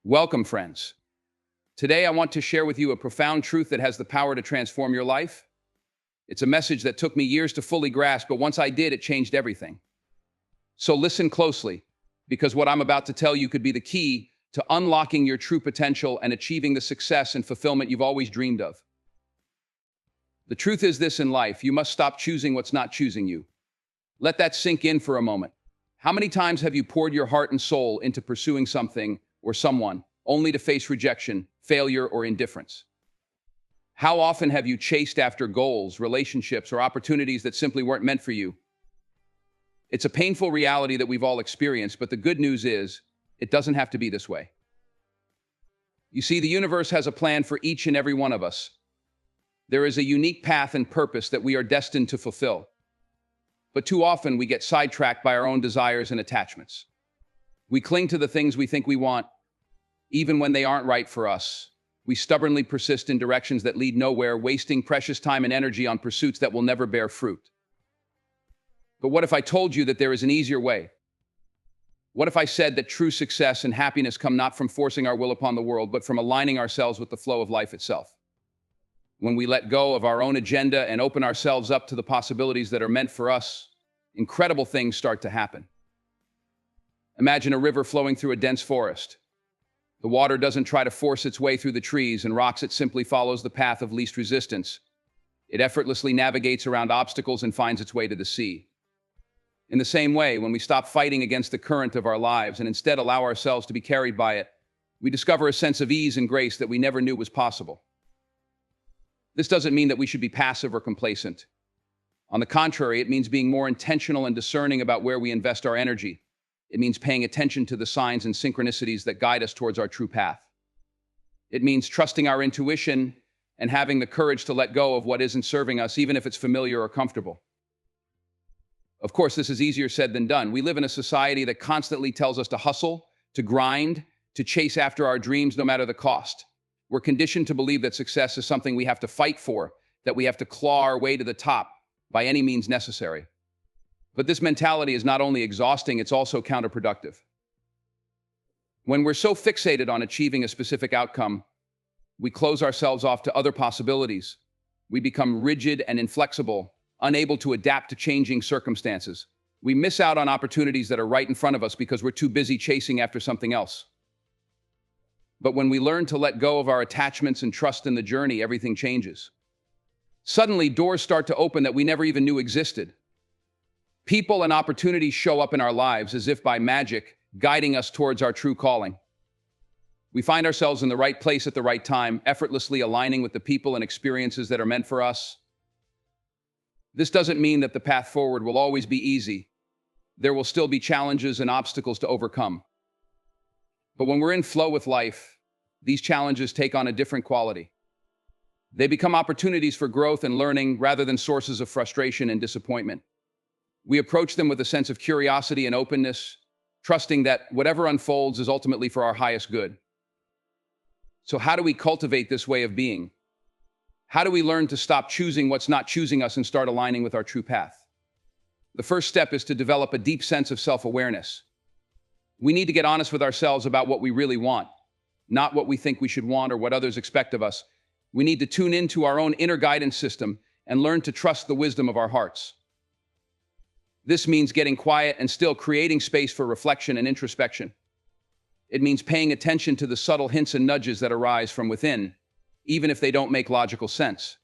Welcome, friends. Today, I want to share with you a profound truth that has the power to transform your life. It's a message that took me years to fully grasp, but once I did, it changed everything. So listen closely, because what I'm about to tell you could be the key to unlocking your true potential and achieving the success and fulfillment you've always dreamed of. The truth is this: in life, you must stop choosing what's not choosing you. Let that sink in for a moment. How many times have you poured your heart and soul into pursuing something or someone, only to face rejection, failure, or indifference? How often have you chased after goals, relationships, or opportunities that simply weren't meant for you? It's a painful reality that we've all experienced, but the good news is, it doesn't have to be this way. You see, the universe has a plan for each and every one of us. There is a unique path and purpose that we are destined to fulfill. But too often, we get sidetracked by our own desires and attachments. We cling to the things we think we want, even when they aren't right for us. We stubbornly persist in directions that lead nowhere, wasting precious time and energy on pursuits that will never bear fruit. But what if I told you that there is an easier way? What if I said that true success and happiness come not from forcing our will upon the world, but from aligning ourselves with the flow of life itself? When we let go of our own agenda and open ourselves up to the possibilities that are meant for us, incredible things start to happen. Imagine a river flowing through a dense forest. The water doesn't try to force its way through the trees and rocks, it simply follows the path of least resistance. It effortlessly navigates around obstacles and finds its way to the sea. In the same way, when we stop fighting against the current of our lives and instead allow ourselves to be carried by it, we discover a sense of ease and grace that we never knew was possible. This doesn't mean that we should be passive or complacent. On the contrary, it means being more intentional and discerning about where we invest our energy. It means paying attention to the signs and synchronicities that guide us towards our true path. It means trusting our intuition and having the courage to let go of what isn't serving us, even if it's familiar or comfortable. Of course, this is easier said than done. We live in a society that constantly tells us to hustle, to grind, to chase after our dreams no matter the cost. We're conditioned to believe that success is something we have to fight for, that we have to claw our way to the top by any means necessary. But this mentality is not only exhausting, it's also counterproductive. When we're so fixated on achieving a specific outcome, we close ourselves off to other possibilities. We become rigid and inflexible, unable to adapt to changing circumstances. We miss out on opportunities that are right in front of us because we're too busy chasing after something else. But when we learn to let go of our attachments and trust in the journey, everything changes. Suddenly, doors start to open that we never even knew existed. People and opportunities show up in our lives as if by magic, guiding us towards our true calling. We find ourselves in the right place at the right time, effortlessly aligning with the people and experiences that are meant for us. This doesn't mean that the path forward will always be easy. There will still be challenges and obstacles to overcome. But when we're in flow with life, these challenges take on a different quality. They become opportunities for growth and learning rather than sources of frustration and disappointment. We approach them with a sense of curiosity and openness, trusting that whatever unfolds is ultimately for our highest good. So how do we cultivate this way of being? How do we learn to stop choosing what's not choosing us and start aligning with our true path? The first step is to develop a deep sense of self-awareness. We need to get honest with ourselves about what we really want, not what we think we should want or what others expect of us. We need to tune into our own inner guidance system and learn to trust the wisdom of our hearts. This means getting quiet and still, creating space for reflection and introspection. It means paying attention to the subtle hints and nudges that arise from within, even if they don't make logical sense.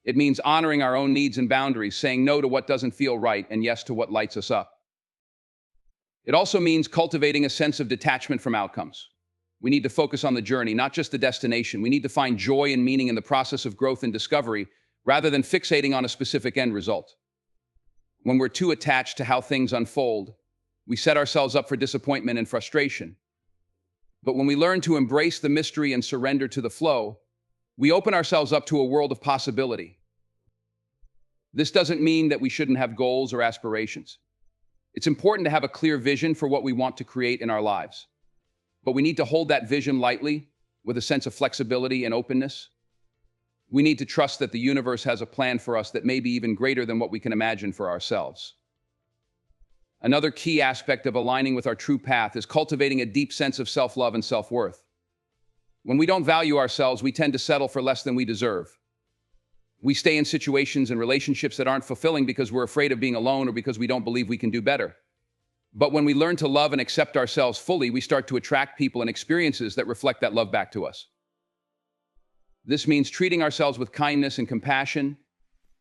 It means honoring our own needs and boundaries, saying no to what doesn't feel right and yes to what lights us up. It also means cultivating a sense of detachment from outcomes. We need to focus on the journey, not just the destination. We need to find joy and meaning in the process of growth and discovery, rather than fixating on a specific end result. When we're too attached to how things unfold, we set ourselves up for disappointment and frustration. But when we learn to embrace the mystery and surrender to the flow, we open ourselves up to a world of possibility. This doesn't mean that we shouldn't have goals or aspirations. It's important to have a clear vision for what we want to create in our lives. But we need to hold that vision lightly, with a sense of flexibility and openness. We need to trust that the universe has a plan for us that may be even greater than what we can imagine for ourselves. Another key aspect of aligning with our true path is cultivating a deep sense of self-love and self-worth. When we don't value ourselves, we tend to settle for less than we deserve. We stay in situations and relationships that aren't fulfilling because we're afraid of being alone or because we don't believe we can do better. But when we learn to love and accept ourselves fully, we start to attract people and experiences that reflect that love back to us. This means treating ourselves with kindness and compassion,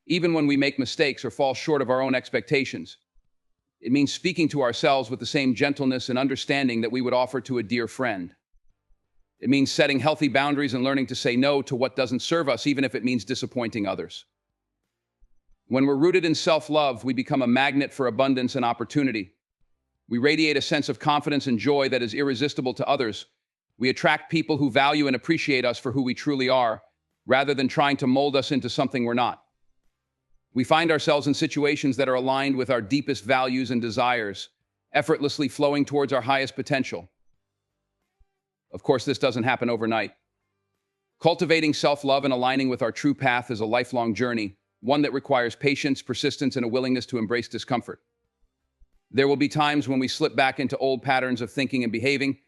even when we make mistakes or fall short of our own expectations. It means speaking to ourselves with the same gentleness and understanding that we would offer to a dear friend. It means setting healthy boundaries and learning to say no to what doesn't serve us, even if it means disappointing others. When we're rooted in self-love, we become a magnet for abundance and opportunity. We radiate a sense of confidence and joy that is irresistible to others. We attract people who value and appreciate us for who we truly are, rather than trying to mold us into something we're not. We find ourselves in situations that are aligned with our deepest values and desires, effortlessly flowing towards our highest potential. Of course, this doesn't happen overnight. Cultivating self-love and aligning with our true path is a lifelong journey, one that requires patience, persistence, and a willingness to embrace discomfort. There will be times when we slip back into old patterns of thinking and behaving,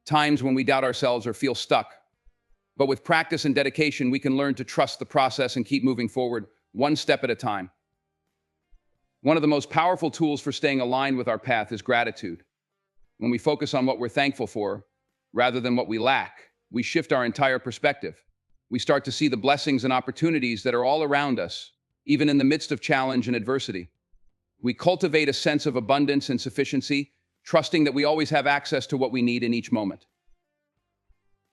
times when we doubt ourselves or feel stuck. But with practice and dedication, we can learn to trust the process and keep moving forward, one step at a time. One of the most powerful tools for staying aligned with our path is gratitude. When we focus on what we're thankful for, rather than what we lack, we shift our entire perspective. We start to see the blessings and opportunities that are all around us, even in the midst of challenge and adversity. We cultivate a sense of abundance and sufficiency, trusting that we always have access to what we need in each moment.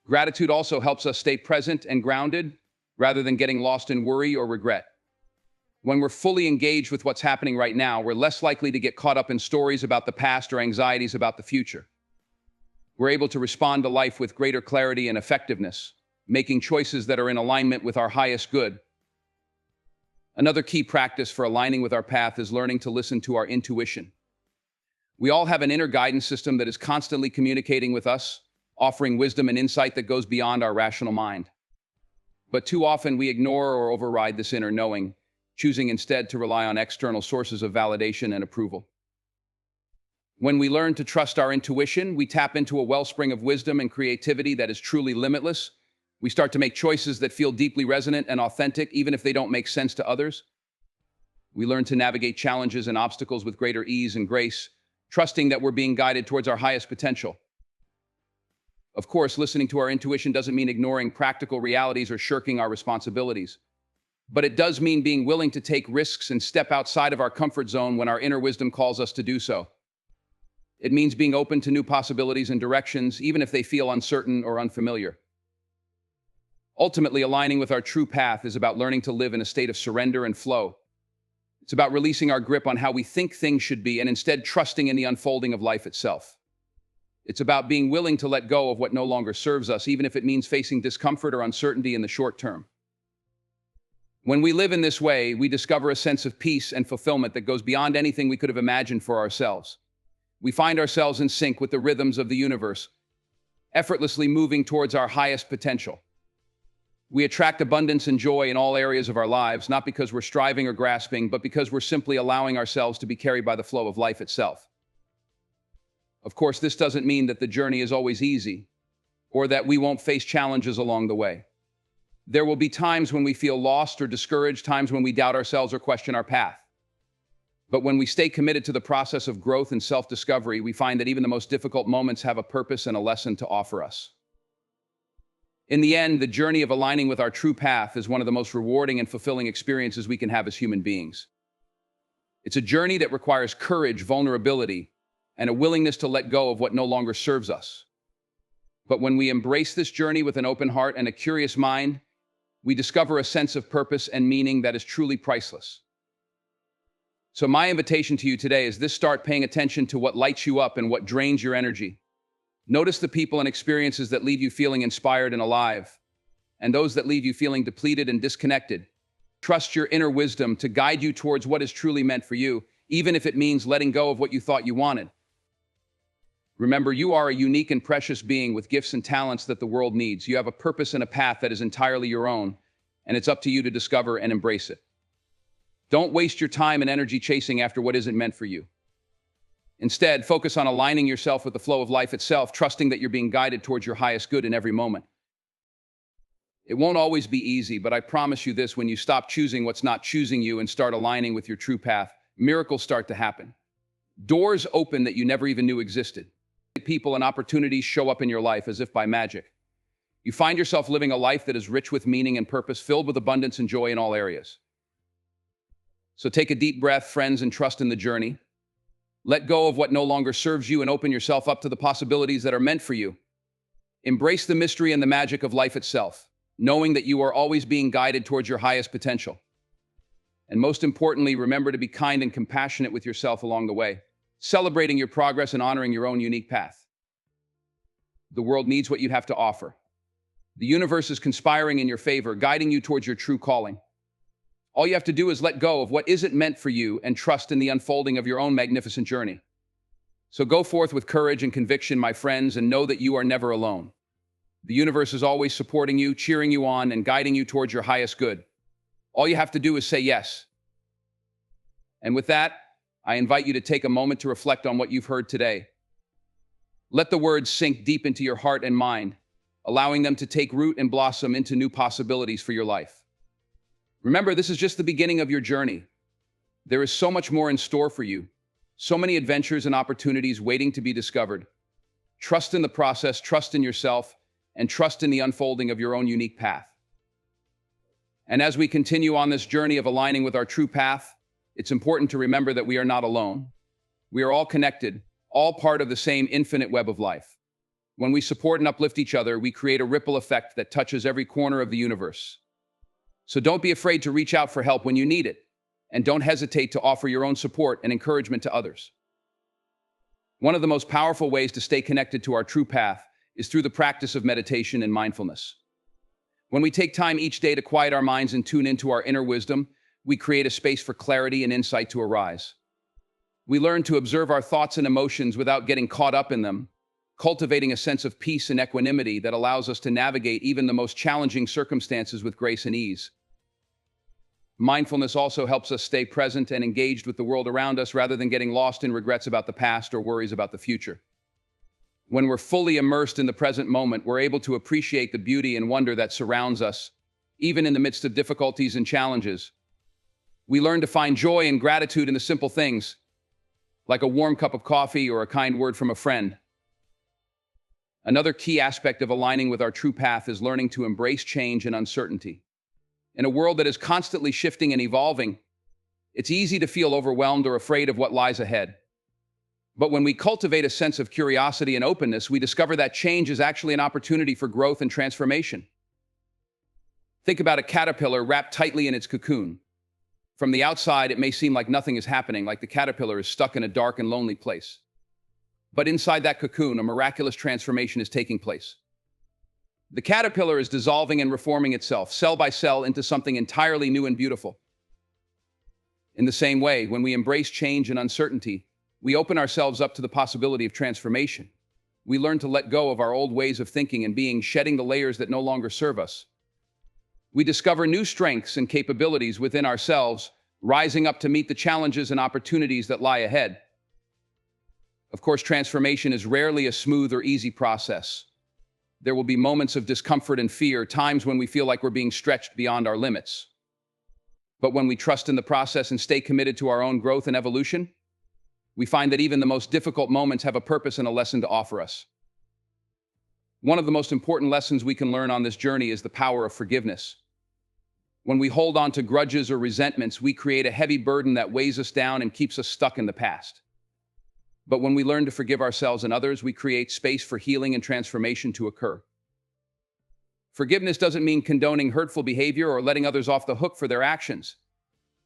Gratitude also helps us stay present and grounded, rather than getting lost in worry or regret. When we're fully engaged with what's happening right now, we're less likely to get caught up in stories about the past or anxieties about the future. We're able to respond to life with greater clarity and effectiveness, making choices that are in alignment with our highest good. Another key practice for aligning with our path is learning to listen to our intuition. We all have an inner guidance system that is constantly communicating with us, offering wisdom and insight that goes beyond our rational mind. But too often we ignore or override this inner knowing, choosing instead to rely on external sources of validation and approval. When we learn to trust our intuition, we tap into a wellspring of wisdom and creativity that is truly limitless. We start to make choices that feel deeply resonant and authentic, even if they don't make sense to others. We learn to navigate challenges and obstacles with greater ease and grace, trusting that we're being guided towards our highest potential. Of course, listening to our intuition doesn't mean ignoring practical realities or shirking our responsibilities. But it does mean being willing to take risks and step outside of our comfort zone when our inner wisdom calls us to do so. It means being open to new possibilities and directions, even if they feel uncertain or unfamiliar. Ultimately, aligning with our true path is about learning to live in a state of surrender and flow. It's about releasing our grip on how we think things should be and instead trusting in the unfolding of life itself. It's about being willing to let go of what no longer serves us, even if it means facing discomfort or uncertainty in the short term. When we live in this way, we discover a sense of peace and fulfillment that goes beyond anything we could have imagined for ourselves. We find ourselves in sync with the rhythms of the universe, effortlessly moving towards our highest potential. We attract abundance and joy in all areas of our lives, not because we're striving or grasping, but because we're simply allowing ourselves to be carried by the flow of life itself. Of course, this doesn't mean that the journey is always easy, or that we won't face challenges along the way. There will be times when we feel lost or discouraged, times when we doubt ourselves or question our path. But when we stay committed to the process of growth and self-discovery, we find that even the most difficult moments have a purpose and a lesson to offer us. In the end, the journey of aligning with our true path is one of the most rewarding and fulfilling experiences we can have as human beings. It's a journey that requires courage, vulnerability, and a willingness to let go of what no longer serves us. But when we embrace this journey with an open heart and a curious mind, we discover a sense of purpose and meaning that is truly priceless. So my invitation to you today is this: start paying attention to what lights you up and what drains your energy. Notice the people and experiences that leave you feeling inspired and alive, and those that leave you feeling depleted and disconnected. Trust your inner wisdom to guide you towards what is truly meant for you, even if it means letting go of what you thought you wanted. Remember, you are a unique and precious being with gifts and talents that the world needs. You have a purpose and a path that is entirely your own, and it's up to you to discover and embrace it. Don't waste your time and energy chasing after what isn't meant for you. Instead, focus on aligning yourself with the flow of life itself, trusting that you're being guided towards your highest good in every moment. It won't always be easy, but I promise you this: when you stop choosing what's not choosing you and start aligning with your true path, miracles start to happen. Doors open that you never even knew existed. People and opportunities show up in your life as if by magic. You find yourself living a life that is rich with meaning and purpose, filled with abundance and joy in all areas. So take a deep breath, friends, and trust in the journey. Let go of what no longer serves you and open yourself up to the possibilities that are meant for you. Embrace the mystery and the magic of life itself, knowing that you are always being guided towards your highest potential. And most importantly, remember to be kind and compassionate with yourself along the way, celebrating your progress and honoring your own unique path. The world needs what you have to offer. The universe is conspiring in your favor, guiding you towards your true calling. All you have to do is let go of what isn't meant for you and trust in the unfolding of your own magnificent journey. So go forth with courage and conviction, my friends, and know that you are never alone. The universe is always supporting you, cheering you on, and guiding you towards your highest good. All you have to do is say yes. And with that, I invite you to take a moment to reflect on what you've heard today. Let the words sink deep into your heart and mind, allowing them to take root and blossom into new possibilities for your life. Remember, this is just the beginning of your journey. There is so much more in store for you, so many adventures and opportunities waiting to be discovered. Trust in the process, trust in yourself, and trust in the unfolding of your own unique path. And as we continue on this journey of aligning with our true path, it's important to remember that we are not alone. We are all connected, all part of the same infinite web of life. When we support and uplift each other, we create a ripple effect that touches every corner of the universe. So don't be afraid to reach out for help when you need it, and don't hesitate to offer your own support and encouragement to others. One of the most powerful ways to stay connected to our true path is through the practice of meditation and mindfulness. When we take time each day to quiet our minds and tune into our inner wisdom, we create a space for clarity and insight to arise. We learn to observe our thoughts and emotions without getting caught up in them, cultivating a sense of peace and equanimity that allows us to navigate even the most challenging circumstances with grace and ease. Mindfulness also helps us stay present and engaged with the world around us rather than getting lost in regrets about the past or worries about the future. When we're fully immersed in the present moment, we're able to appreciate the beauty and wonder that surrounds us, even in the midst of difficulties and challenges. We learn to find joy and gratitude in the simple things, like a warm cup of coffee or a kind word from a friend. Another key aspect of aligning with our true path is learning to embrace change and uncertainty. In a world that is constantly shifting and evolving, it's easy to feel overwhelmed or afraid of what lies ahead. But when we cultivate a sense of curiosity and openness, we discover that change is actually an opportunity for growth and transformation. Think about a caterpillar wrapped tightly in its cocoon. From the outside, it may seem like nothing is happening, like the caterpillar is stuck in a dark and lonely place. But inside that cocoon, a miraculous transformation is taking place. The caterpillar is dissolving and reforming itself, cell by cell, into something entirely new and beautiful. In the same way, when we embrace change and uncertainty, we open ourselves up to the possibility of transformation. We learn to let go of our old ways of thinking and being, shedding the layers that no longer serve us. We discover new strengths and capabilities within ourselves, rising up to meet the challenges and opportunities that lie ahead. Of course, transformation is rarely a smooth or easy process. There will be moments of discomfort and fear, times when we feel like we're being stretched beyond our limits. But when we trust in the process and stay committed to our own growth and evolution, we find that even the most difficult moments have a purpose and a lesson to offer us. One of the most important lessons we can learn on this journey is the power of forgiveness. When we hold on to grudges or resentments, we create a heavy burden that weighs us down and keeps us stuck in the past. But when we learn to forgive ourselves and others, we create space for healing and transformation to occur. Forgiveness doesn't mean condoning hurtful behavior or letting others off the hook for their actions.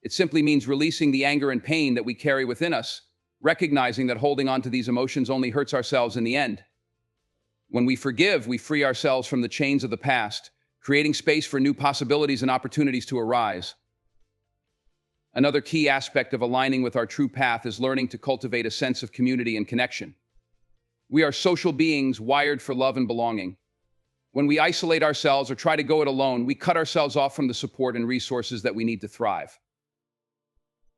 It simply means releasing the anger and pain that we carry within us, recognizing that holding on to these emotions only hurts ourselves in the end. When we forgive, we free ourselves from the chains of the past, creating space for new possibilities and opportunities to arise. Another key aspect of aligning with our true path is learning to cultivate a sense of community and connection. We are social beings wired for love and belonging. When we isolate ourselves or try to go it alone, we cut ourselves off from the support and resources that we need to thrive.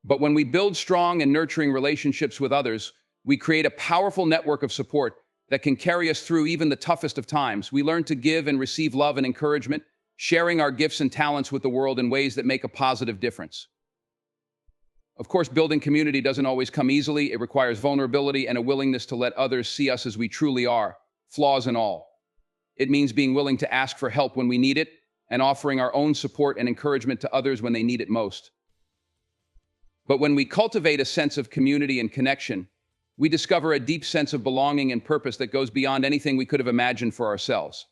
But when we build strong and nurturing relationships with others, We create a powerful network of support that can carry us through even the toughest of times. We learn to give and receive love and encouragement, sharing our gifts and talents with the world in ways that make a positive difference. Of course, building community doesn't always come easily. It requires vulnerability and a willingness to let others see us as we truly are, flaws and all. It means being willing to ask for help when we need it and offering our own support and encouragement to others when they need it most. But when we cultivate a sense of community and connection, we discover a deep sense of belonging and purpose that goes beyond anything we could have imagined for ourselves.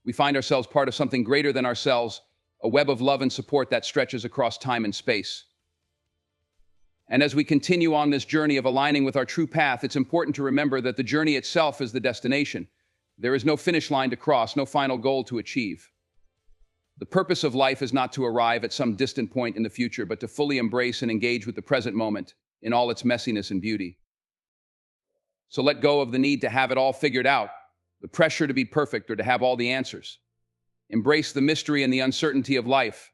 We find ourselves part of something greater than ourselves, a web of love and support that stretches across time and space. And as we continue on this journey of aligning with our true path, it's important to remember that the journey itself is the destination. There is no finish line to cross, no final goal to achieve. The purpose of life is not to arrive at some distant point in the future, but to fully embrace and engage with the present moment in all its messiness and beauty. So let go of the need to have it all figured out, the pressure to be perfect or to have all the answers. Embrace the mystery and the uncertainty of life,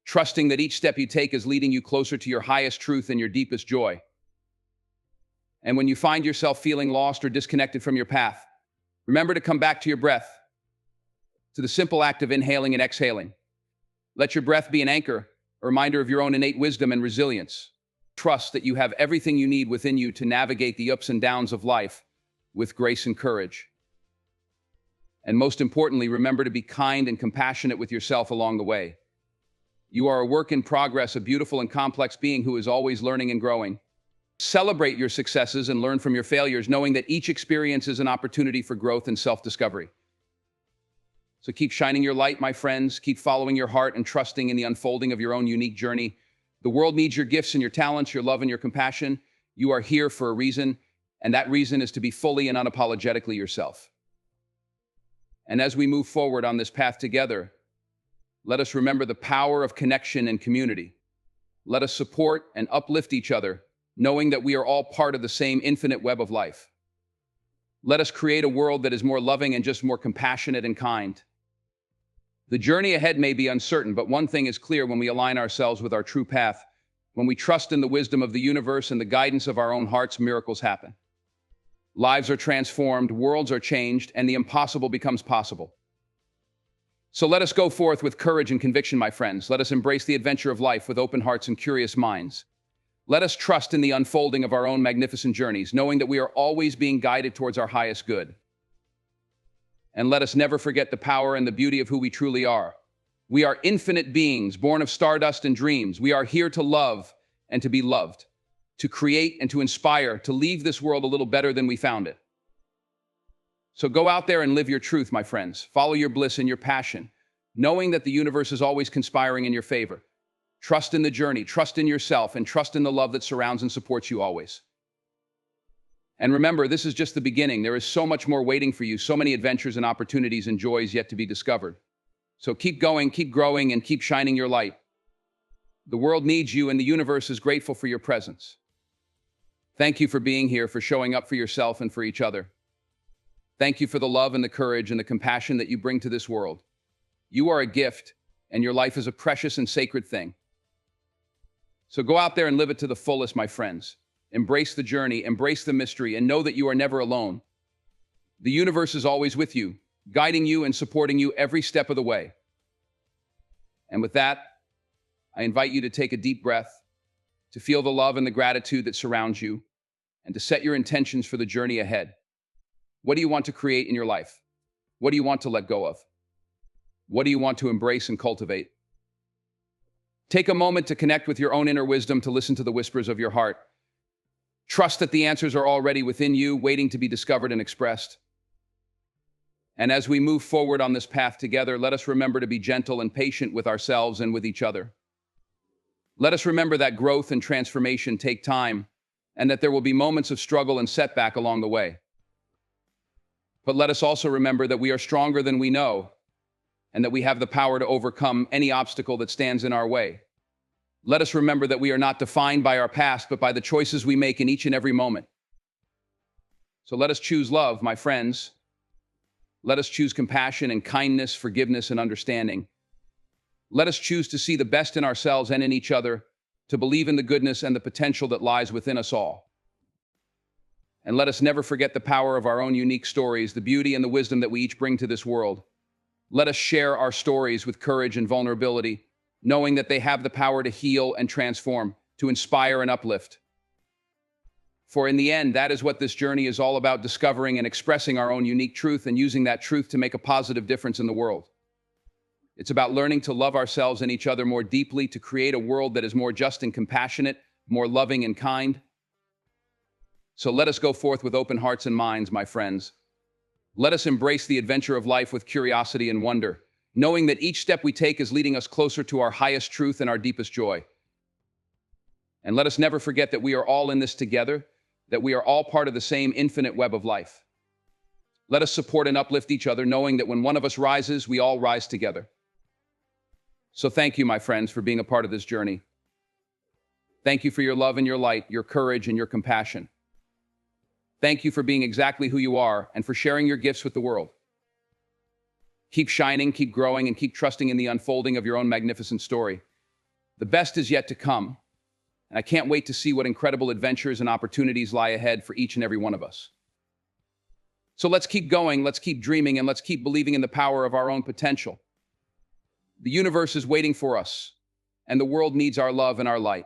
trusting that each step you take is leading you closer to your highest truth and your deepest joy. And when you find yourself feeling lost or disconnected from your path, remember to come back to your breath, to the simple act of inhaling and exhaling. Let your breath be an anchor, a reminder of your own innate wisdom and resilience. Trust that you have everything you need within you to navigate the ups and downs of life with grace and courage. And most importantly, remember to be kind and compassionate with yourself along the way. You are a work in progress, a beautiful and complex being who is always learning and growing. Celebrate your successes and learn from your failures, knowing that each experience is an opportunity for growth and self-discovery. So keep shining your light, my friends. Keep following your heart and trusting in the unfolding of your own unique journey. The world needs your gifts and your talents, your love and your compassion. You are here for a reason, and that reason is to be fully and unapologetically yourself. And as we move forward on this path together, let us remember the power of connection and community. Let us support and uplift each other, knowing that we are all part of the same infinite web of life. Let us create a world that is more loving and just more compassionate and kind. The journey ahead may be uncertain, but one thing is clear: when we align ourselves with our true path, when we trust in the wisdom of the universe and the guidance of our own hearts, miracles happen. Lives are transformed, worlds are changed, and the impossible becomes possible. So let us go forth with courage and conviction, my friends. Let us embrace the adventure of life with open hearts and curious minds. Let us trust in the unfolding of our own magnificent journeys, knowing that we are always being guided towards our highest good. And let us never forget the power and the beauty of who we truly are. We are infinite beings, born of stardust and dreams. We are here to love and to be loved, to create and to inspire, to leave this world a little better than we found it. So go out there and live your truth, my friends. Follow your bliss and your passion, knowing that the universe is always conspiring in your favor. Trust in the journey, trust in yourself, and trust in the love that surrounds and supports you always. And remember, this is just the beginning. There is so much more waiting for you, so many adventures and opportunities and joys yet to be discovered. So keep going, keep growing, and keep shining your light. The world needs you, and the universe is grateful for your presence. Thank you for being here, for showing up for yourself and for each other. Thank you for the love and the courage and the compassion that you bring to this world. You are a gift, and your life is a precious and sacred thing. So go out there and live it to the fullest, my friends. Embrace the journey, embrace the mystery, and know that you are never alone. The universe is always with you, guiding you and supporting you every step of the way. And with that, I invite you to take a deep breath, to feel the love and the gratitude that surrounds you, and to set your intentions for the journey ahead. What do you want to create in your life? What do you want to let go of? What do you want to embrace and cultivate? Take a moment to connect with your own inner wisdom, to listen to the whispers of your heart. Trust that the answers are already within you, waiting to be discovered and expressed. And as we move forward on this path together, let us remember to be gentle and patient with ourselves and with each other. Let us remember that growth and transformation take time, and that there will be moments of struggle and setback along the way. But let us also remember that we are stronger than we know, and that we have the power to overcome any obstacle that stands in our way. Let us remember that we are not defined by our past, but by the choices we make in each and every moment. So let us choose love, my friends. Let us choose compassion and kindness, forgiveness and understanding. Let us choose to see the best in ourselves and in each other, to believe in the goodness and the potential that lies within us all. And let us never forget the power of our own unique stories, the beauty and the wisdom that we each bring to this world. Let us share our stories with courage and vulnerability, knowing that they have the power to heal and transform, to inspire and uplift. For in the end, that is what this journey is all about, discovering and expressing our own unique truth and using that truth to make a positive difference in the world. It's about learning to love ourselves and each other more deeply, to create a world that is more just and compassionate, more loving and kind. So let us go forth with open hearts and minds, my friends. Let us embrace the adventure of life with curiosity and wonder, knowing that each step we take is leading us closer to our highest truth and our deepest joy. And let us never forget that we are all in this together, that we are all part of the same infinite web of life. Let us support and uplift each other, knowing that when one of us rises, we all rise together. So thank you, my friends, for being a part of this journey. Thank you for your love and your light, your courage and your compassion. Thank you for being exactly who you are and for sharing your gifts with the world. Keep shining, keep growing, and keep trusting in the unfolding of your own magnificent story. The best is yet to come, and I can't wait to see what incredible adventures and opportunities lie ahead for each and every one of us. So let's keep going, let's keep dreaming, and let's keep believing in the power of our own potential. The universe is waiting for us, and the world needs our love and our light.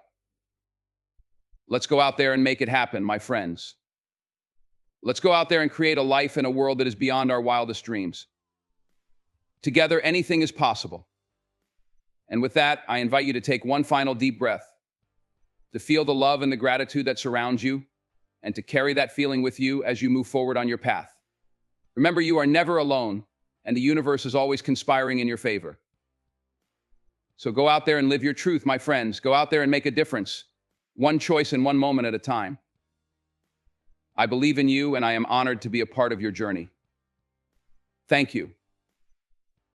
Let's go out there and make it happen, my friends. Let's go out there and create a life and a world that is beyond our wildest dreams. Together, anything is possible. And with that, I invite you to take one final deep breath, to feel the love and the gratitude that surrounds you, and to carry that feeling with you as you move forward on your path. Remember, you are never alone, and the universe is always conspiring in your favor. So go out there and live your truth, my friends. Go out there and make a difference, one choice and one moment at a time. I believe in you, and I am honored to be a part of your journey. Thank you.